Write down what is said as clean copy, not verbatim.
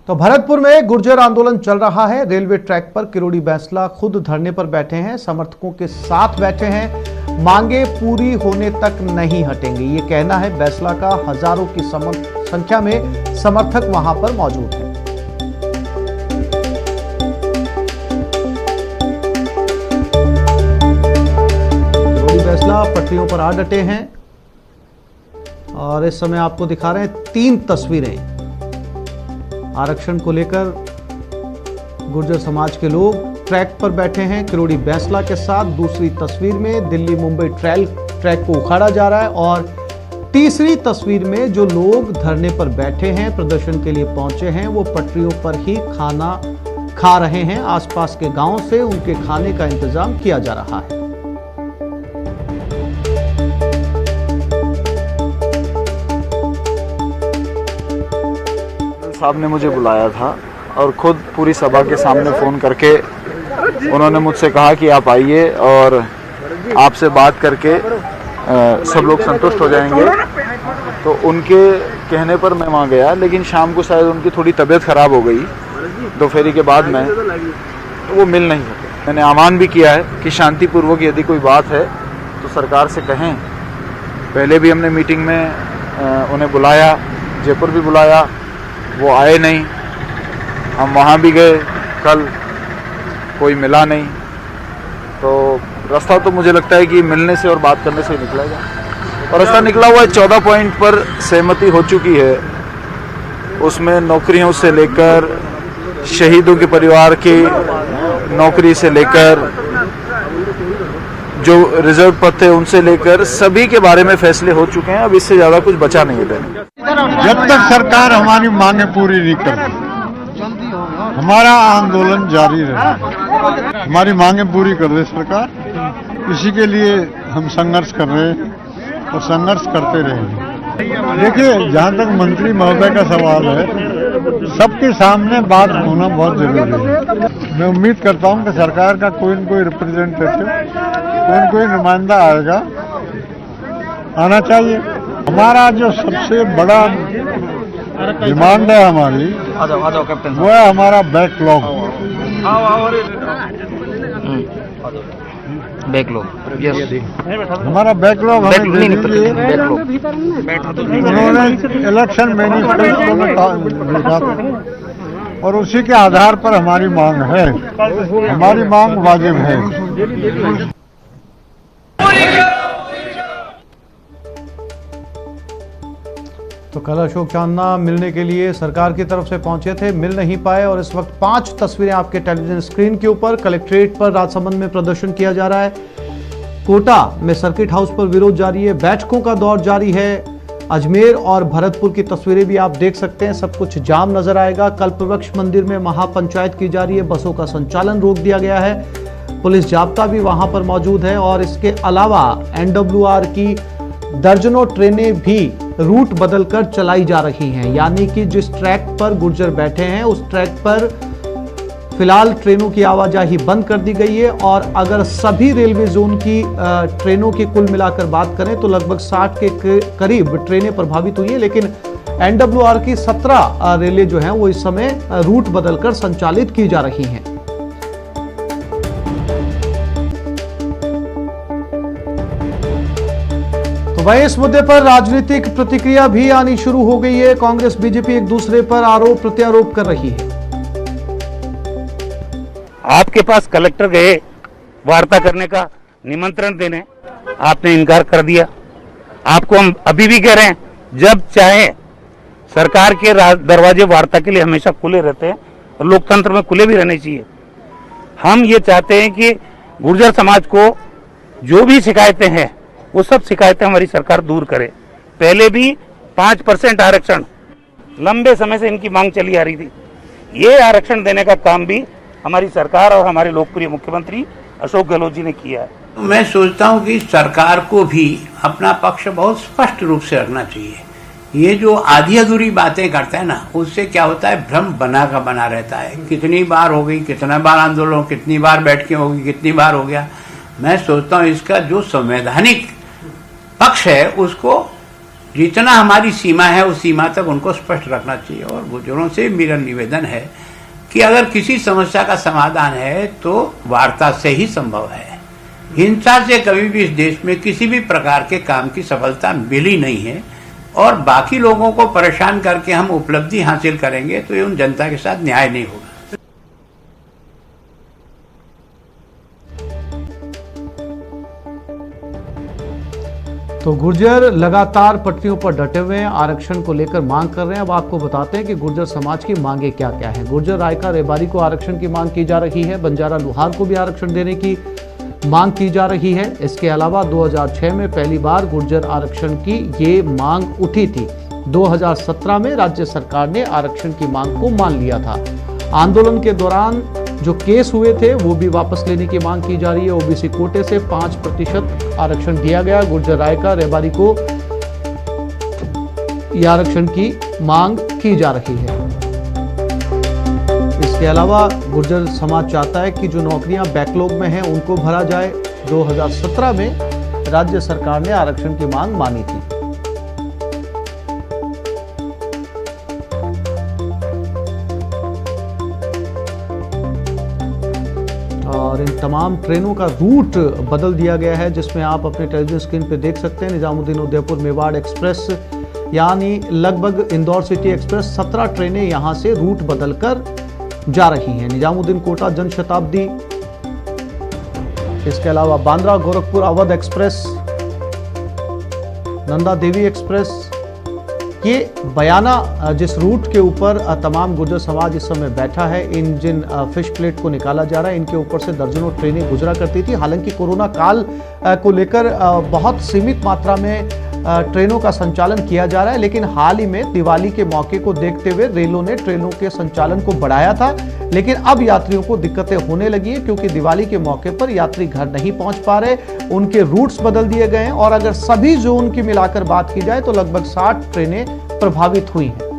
तो भरतपुर में गुर्जर आंदोलन चल रहा है। रेलवे ट्रैक पर किरोड़ी बैंसला खुद धरने पर बैठे हैं, समर्थकों के साथ बैठे हैं। मांगे पूरी होने तक नहीं हटेंगे, ये कहना है बैंसला का। हजारों की संख्या में समर्थक वहां पर मौजूद हैं। किरोड़ी बैंसला पटरियों पर आ डटे हैं और इस समय आपको दिखा रहे हैं 3 तस्वीरें। आरक्षण को लेकर गुर्जर समाज के लोग ट्रैक पर बैठे हैं किरोड़ी बैंसला के साथ। दूसरी तस्वीर में दिल्ली मुंबई ट्रैक को उखाड़ा जा रहा है और तीसरी तस्वीर में जो लोग धरने पर बैठे हैं, प्रदर्शन के लिए पहुंचे हैं, वो पटरियों पर ही खाना खा रहे हैं। आसपास के गांव से उनके खाने का इंतजाम किया जा रहा है। साहब ने मुझे बुलाया था और खुद पूरी सभा के सामने फ़ोन करके उन्होंने मुझसे कहा कि आप आइए और आपसे बात करके सब लोग संतुष्ट हो जाएंगे। तो उनके कहने पर मैं वहाँ गया, लेकिन शाम को शायद उनकी थोड़ी तबीयत ख़राब हो गई दोपहर के बाद में, तो वो मिल नहीं सके। मैंने आह्वान भी किया है कि शांतिपूर्वक यदि कोई बात है तो सरकार से कहें। पहले भी हमने मीटिंग में उन्हें बुलाया, जयपुर भी बुलाया, वो आए नहीं। हम वहाँ भी गए, कल कोई मिला नहीं। तो रास्ता तो मुझे लगता है कि मिलने से और बात करने से ही निकलेगा, और रास्ता निकला हुआ है। 14 पॉइंट पर सहमति हो चुकी है। उसमें नौकरियों से लेकर शहीदों के परिवार की नौकरी से लेकर जो रिजर्व पद थे उनसे लेकर सभी के बारे में फैसले हो चुके हैं। अब इससे ज्यादा कुछ बचा नहीं है। जब तक सरकार हमारी मांगे पूरी नहीं करती, हमारा आंदोलन जारी रहेगा। हमारी मांगे पूरी कर दे सरकार, इसी के लिए हम संघर्ष कर रहे हैं और संघर्ष करते रहेंगे। देखिए, जहाँ तक मंत्री महोदय का सवाल है, सबके सामने बात होना बहुत जरूरी है। मैं उम्मीद करता हूँ कि सरकार का कोई न कोई रिप्रेजेंटेटिव, कोई न कोई नुमाइंदा आना चाहिए। हमारा जो सबसे बड़ा डिमांड है हमारी, वो है हमारा बैकलॉग। हमारा बैकलॉग हमें दे दीजिए। उन्होंने इलेक्शन मैनिफेस्टो में लिखा था और उसी के आधार पर हमारी मांग है। हमारी मांग वाजिब है। तो कल अशोक चांदना मिलने के लिए सरकार की तरफ से पहुंचे थे, मिल नहीं पाए और इस वक्त 5 तस्वीरें आपके टेलीविजन स्क्रीन के ऊपर। कलेक्ट्रेट पर राजसमंद में प्रदर्शन किया जा रहा है, कोटा में सर्किट हाउस पर विरोध जारी है, बैठकों का दौर जारी है। अजमेर और भरतपुर की तस्वीरें भी आप देख सकते हैं, सब कुछ जाम नजर आएगा। कल्पवृक्ष मंदिर में महापंचायत की जा रही है, बसों का संचालन रोक दिया गया है, पुलिस जाब्ता भी वहां पर मौजूद है। और इसके अलावा NWR की दर्जनों ट्रेनें भी रूट बदलकर चलाई जा रही हैं, यानी कि जिस ट्रैक पर गुर्जर बैठे हैं उस ट्रैक पर फिलहाल ट्रेनों की आवाजाही बंद कर दी गई है। और अगर सभी रेलवे जोन की ट्रेनों की कुल मिलाकर बात करें तो लगभग 60 के करीब ट्रेनें प्रभावित हुई हैं, लेकिन NWR की 17 रेलें जो हैं वो इस समय रूट बदलकर संचालित की जा रही हैं। तो वहीं इस मुद्दे पर राजनीतिक प्रतिक्रिया भी आनी शुरू हो गई है। कांग्रेस बीजेपी एक दूसरे पर आरोप प्रत्यारोप कर रही है। आपके पास कलेक्टर गए वार्ता करने का निमंत्रण देने, आपने इनकार कर दिया। आपको हम अभी भी कह रहे हैं, जब चाहे सरकार के दरवाजे वार्ता के लिए हमेशा खुले रहते हैं और लोकतंत्र में खुले भी रहने चाहिए। हम ये चाहते हैं कि गुर्जर समाज को जो भी शिकायतें हैं वो सब शिकायतें हमारी सरकार दूर करे। पहले भी 5% आरक्षण लंबे समय से इनकी मांग चली आ रही थी, ये आरक्षण देने का काम भी हमारी सरकार और हमारे लोकप्रिय मुख्यमंत्री अशोक गहलोत जी ने किया है। मैं सोचता हूं कि सरकार को भी अपना पक्ष बहुत स्पष्ट रूप से रखना चाहिए। ये जो आधी अधूरी बातें करते हैं ना, उससे क्या होता है, भ्रम बना का बना रहता है। कितनी बार हो गई, कितना बार आंदोलन, कितनी बार बैठकें होगी, कितनी बार हो गया। मैं सोचता हूं इसका जो संवैधानिक पक्ष है उसको जितना हमारी सीमा है उस सीमा तक उनको स्पष्ट रखना चाहिए। और गुर्जरों से मेरा निवेदन है कि अगर किसी समस्या का समाधान है तो वार्ता से ही संभव है। हिंसा से कभी भी इस देश में किसी भी प्रकार के काम की सफलता मिली नहीं है, और बाकी लोगों को परेशान करके हम उपलब्धि हासिल करेंगे तो ये उन जनता के साथ न्याय नहीं होगा। तो गुर्जर लगातार पटरियों पर डटे हुए हैं, आरक्षण को लेकर मांग कर रहे हैं। अब आपको बताते हैं कि गुर्जर समाज की मांगे क्या क्या है। गुर्जर रायका रेबारी को आरक्षण की मांग की जा रही है। बंजारा लुहार को भी आरक्षण देने की मांग की जा रही है। इसके अलावा 2006 में पहली बार गुर्जर आरक्षण की ये मांग उठी थी। 2017 में राज्य सरकार ने आरक्षण की मांग को मान लिया था। आंदोलन के दौरान जो केस हुए थे वो भी वापस लेने की मांग की जा रही है। ओबीसी कोटे से 5% आरक्षण दिया गया। गुर्जर रायका रेबारी को यह आरक्षण की मांग की जा रही है। इसके अलावा गुर्जर समाज चाहता है कि जो नौकरियां बैकलॉग में हैं उनको भरा जाए। 2017 में राज्य सरकार ने आरक्षण की मांग मानी थी। और इन तमाम ट्रेनों का रूट बदल दिया गया है, जिसमें आप अपने टेलीविजन स्क्रीन पे देख सकते हैं। निजामुद्दीन उदयपुर मेवाड़ एक्सप्रेस यानी लगभग इंदौर सिटी एक्सप्रेस 17 ट्रेनें यहां से रूट बदलकर जा रही हैं। निजामुद्दीन कोटा जनशताब्दी, इसके अलावा बांद्रा गोरखपुर अवध एक्सप्रेस, नंदा देवी एक्सप्रेस, ये बयाना जिस रूट के ऊपर तमाम गुर्जर समाज इस समय बैठा है, इन जिन फिश प्लेट को निकाला जा रहा है, इनके ऊपर से दर्जनों ट्रेनें गुजरा करती थी। हालांकि कोरोना काल को लेकर बहुत सीमित मात्रा में ट्रेनों का संचालन किया जा रहा है, लेकिन हाल ही में दिवाली के मौके को देखते हुए रेलों ने ट्रेनों के संचालन को बढ़ाया था। लेकिन अब यात्रियों को दिक्कतें होने लगी है, क्योंकि दिवाली के मौके पर यात्री घर नहीं पहुंच पा रहे, उनके रूट्स बदल दिए गए हैं। और अगर सभी जोन की मिलाकर बात की जाए तो लगभग 60 ट्रेनें प्रभावित हुई हैं।